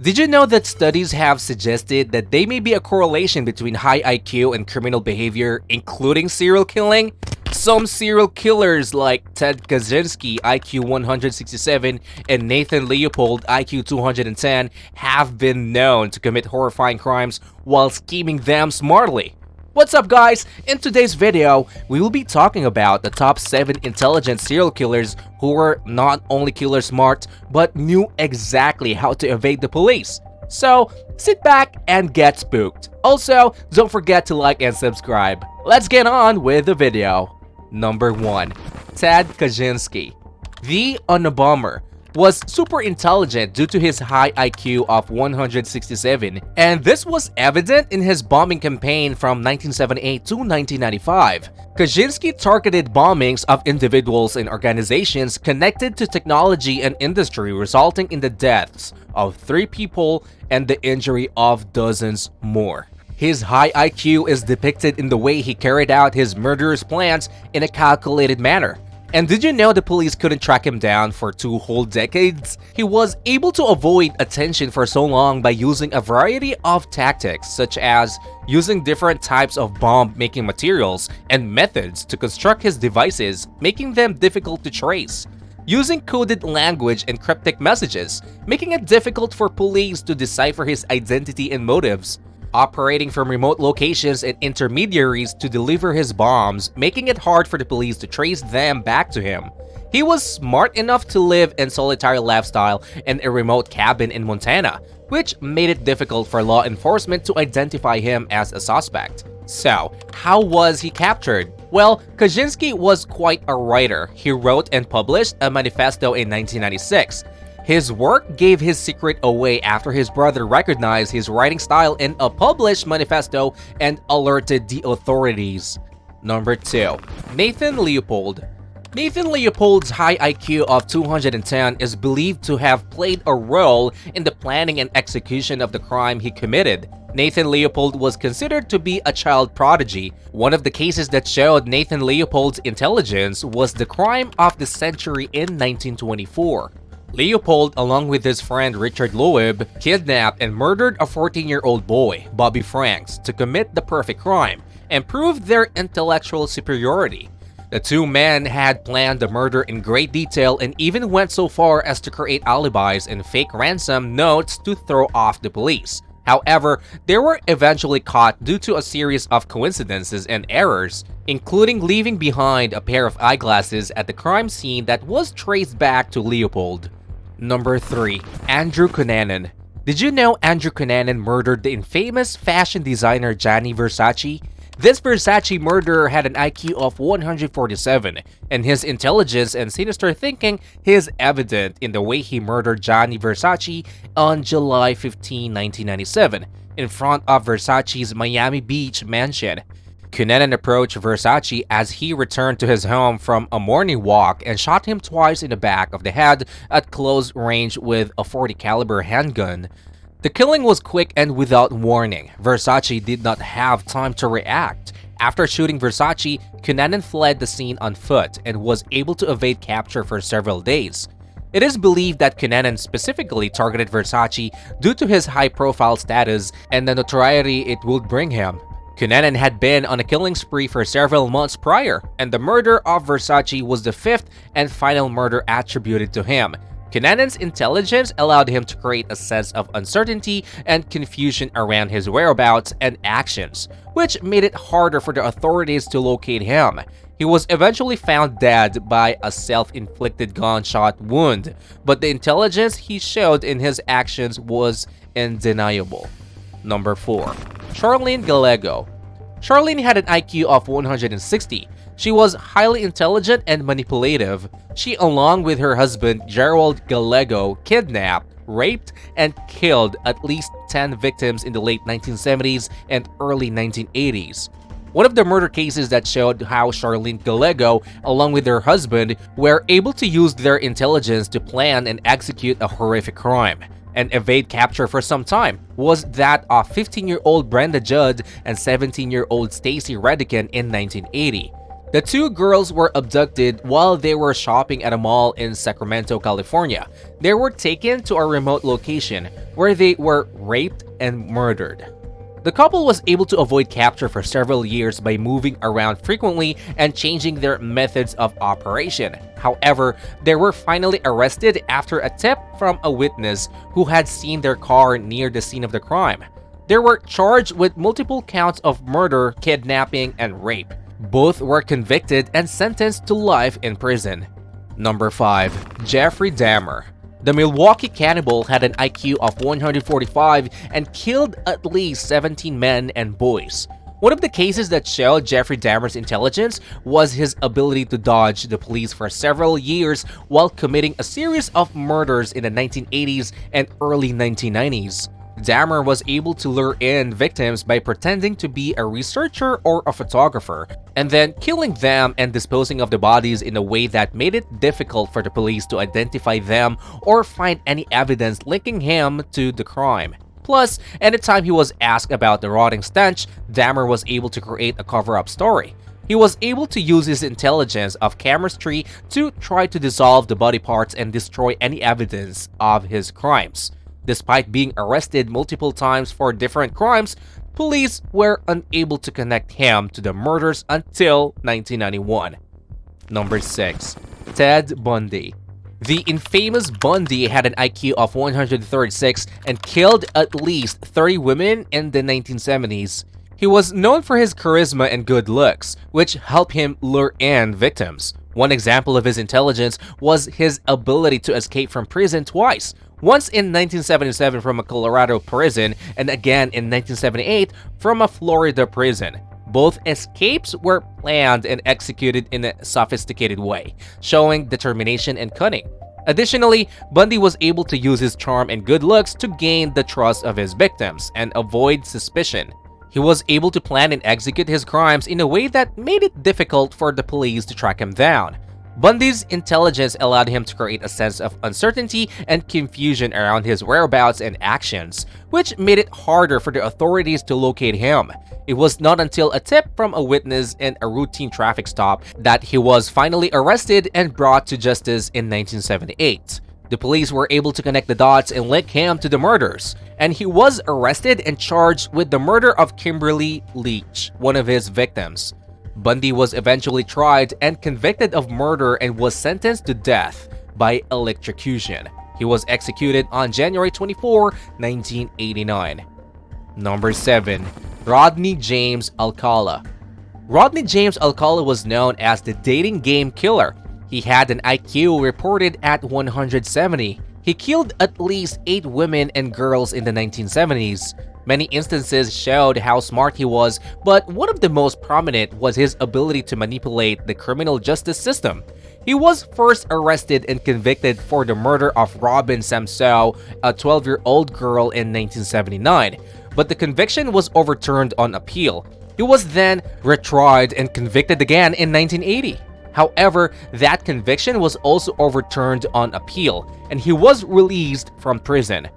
Did you know that studies have suggested that there may be a correlation between high IQ and criminal behavior, including serial killing? Some serial killers like Ted Kaczynski IQ 167 and Nathan Leopold IQ 210 have been known to commit horrifying crimes while scheming them smartly. What's up guys? In today's video, we will be talking about the top 7 intelligent serial killers who were not only killer smart, but knew exactly how to evade the police. So, sit back and get spooked. Also, don't forget to like and subscribe. Let's get on with the video. Number 1. Ted Kaczynski. The Unabomber was super intelligent due to his high IQ of 167, and this was evident in his bombing campaign from 1978 to 1995. Kaczynski targeted bombings of individuals and organizations connected to technology and industry, resulting in the deaths of 3 people and the injury of dozens more. His high IQ is depicted in the way he carried out his murderous plans in a calculated manner. And did you know the police couldn't track him down for 2 whole decades? He was able to avoid attention for so long by using a variety of tactics, such as using different types of bomb-making materials and methods to construct his devices, making them difficult to trace. Using coded language and cryptic messages, making it difficult for police to decipher his identity and motives. Operating from remote locations and intermediaries to deliver his bombs, making it hard for the police to trace them back to him. He was smart enough to live in solitary lifestyle in a remote cabin in Montana, which made it difficult for law enforcement to identify him as a suspect. So, how was he captured? Well, Kaczynski was quite a writer. He wrote and published a manifesto in 1996. His work gave his secret away after his brother recognized his writing style in a published manifesto and alerted the authorities. Number 2. Nathan Leopold. Nathan Leopold's high IQ of 210 is believed to have played a role in the planning and execution of the crime he committed. Nathan Leopold was considered to be a child prodigy. One of the cases that showed Nathan Leopold's intelligence was the crime of the century in 1924. Leopold, along with his friend Richard Loeb, kidnapped and murdered a 14-year-old boy, Bobby Franks, to commit the perfect crime and prove their intellectual superiority. The 2 men had planned the murder in great detail and even went so far as to create alibis and fake ransom notes to throw off the police. However, they were eventually caught due to a series of coincidences and errors, including leaving behind a pair of eyeglasses at the crime scene that was traced back to Leopold. Number 3. Andrew Cunanan. Did you know Andrew Cunanan murdered the infamous fashion designer Gianni Versace? This Versace murderer had an IQ of 147, and his intelligence and sinister thinking is evident in the way he murdered Gianni Versace on July 15, 1997, in front of Versace's Miami Beach mansion. Cunanan approached Versace as he returned to his home from a morning walk and shot him twice in the back of the head at close range with a .40 caliber handgun. The killing was quick and without warning. Versace did not have time to react. After shooting Versace, Cunanan fled the scene on foot and was able to evade capture for several days. It is believed that Cunanan specifically targeted Versace due to his high-profile status and the notoriety it would bring him. Cunanan had been on a killing spree for several months prior, and the murder of Versace was the 5th and final murder attributed to him. Cunanan's intelligence allowed him to create a sense of uncertainty and confusion around his whereabouts and actions, which made it harder for the authorities to locate him. He was eventually found dead by a self-inflicted gunshot wound, but the intelligence he showed in his actions was undeniable. Number 4. Charlene Gallego. Charlene had an IQ of 160. She was highly intelligent and manipulative. She, along with her husband Gerald Gallego, kidnapped, raped, and killed at least 10 victims in the late 1970s and early 1980s. One of the murder cases that showed how Charlene Gallego, along with her husband, were able to use their intelligence to plan and execute a horrific crime and evade capture for some time was that of 15-year-old Brenda Judd and 17-year-old Stacy Redican in 1980. The two girls were abducted while they were shopping at a mall in Sacramento, California. They were taken to a remote location where they were raped and murdered. The couple was able to avoid capture for several years by moving around frequently and changing their methods of operation. However, they were finally arrested after a tip from a witness who had seen their car near the scene of the crime. They were charged with multiple counts of murder, kidnapping, and rape. Both were convicted and sentenced to life in prison. Number 5. Jeffrey Dahmer. The Milwaukee cannibal had an IQ of 145 and killed at least 17 men and boys. One of the cases that showed Jeffrey Dahmer's intelligence was his ability to dodge the police for several years while committing a series of murders in the 1980s and early 1990s. Dahmer was able to lure in victims by pretending to be a researcher or a photographer, and then killing them and disposing of the bodies in a way that made it difficult for the police to identify them or find any evidence linking him to the crime. Plus, anytime he was asked about the rotting stench, Dahmer was able to create a cover-up story. He was able to use his intelligence of chemistry to try to dissolve the body parts and destroy any evidence of his crimes. Despite being arrested multiple times for different crimes, police were unable to connect him to the murders until 1991. Number 6. Ted Bundy. The infamous Bundy had an IQ of 136 and killed at least 30 women in the 1970s. He was known for his charisma and good looks, which helped him lure in victims. One example of his intelligence was his ability to escape from prison twice. Once in 1977 from a Colorado prison and again in 1978 from a Florida prison. Both escapes were planned and executed in a sophisticated way, showing determination and cunning. Additionally, Bundy was able to use his charm and good looks to gain the trust of his victims and avoid suspicion. He was able to plan and execute his crimes in a way that made it difficult for the police to track him down. Bundy's intelligence allowed him to create a sense of uncertainty and confusion around his whereabouts and actions, which made it harder for the authorities to locate him. It was not until a tip from a witness in a routine traffic stop that he was finally arrested and brought to justice in 1978. The police were able to connect the dots and link him to the murders, and he was arrested and charged with the murder of Kimberly Leach, one of his victims. Bundy was eventually tried and convicted of murder and was sentenced to death by electrocution. He was executed on January 24, 1989. Number 7. Rodney James Alcala. Rodney James Alcala was known as the dating game killer. He had an IQ reported at 170. He killed at least 8 women and girls in the 1970s. Many instances showed how smart he was, but one of the most prominent was his ability to manipulate the criminal justice system. He was first arrested and convicted for the murder of Robin Samsoe, a 12-year-old girl in 1979, but the conviction was overturned on appeal. He was then retried and convicted again in 1980. However, that conviction was also overturned on appeal, and he was released from prison.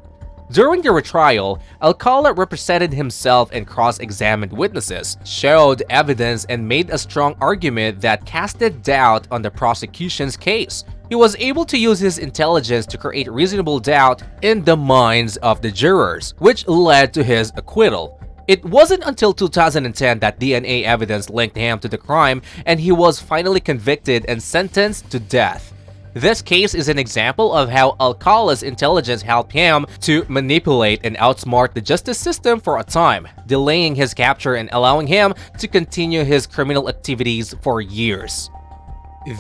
During the retrial, Alcala represented himself and cross-examined witnesses, showed evidence, and made a strong argument that casted doubt on the prosecution's case. He was able to use his intelligence to create reasonable doubt in the minds of the jurors, which led to his acquittal. It wasn't until 2010 that DNA evidence linked him to the crime, and he was finally convicted and sentenced to death. This case is an example of how Alcala's intelligence helped him to manipulate and outsmart the justice system for a time, delaying his capture and allowing him to continue his criminal activities for years.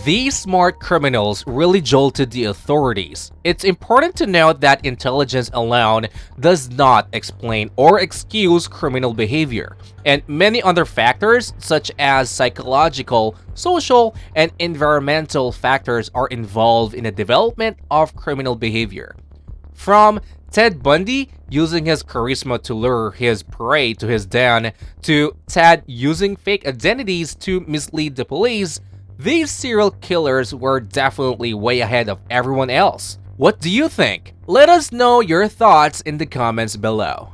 These smart criminals really jolted the authorities. It's important to note that intelligence alone does not explain or excuse criminal behavior, and many other factors such as psychological, social, and environmental factors are involved in the development of criminal behavior. From Ted Bundy using his charisma to lure his prey to his den, to Ted using fake identities to mislead the police, these serial killers were definitely way ahead of everyone else. What do you think? Let us know your thoughts in the comments below.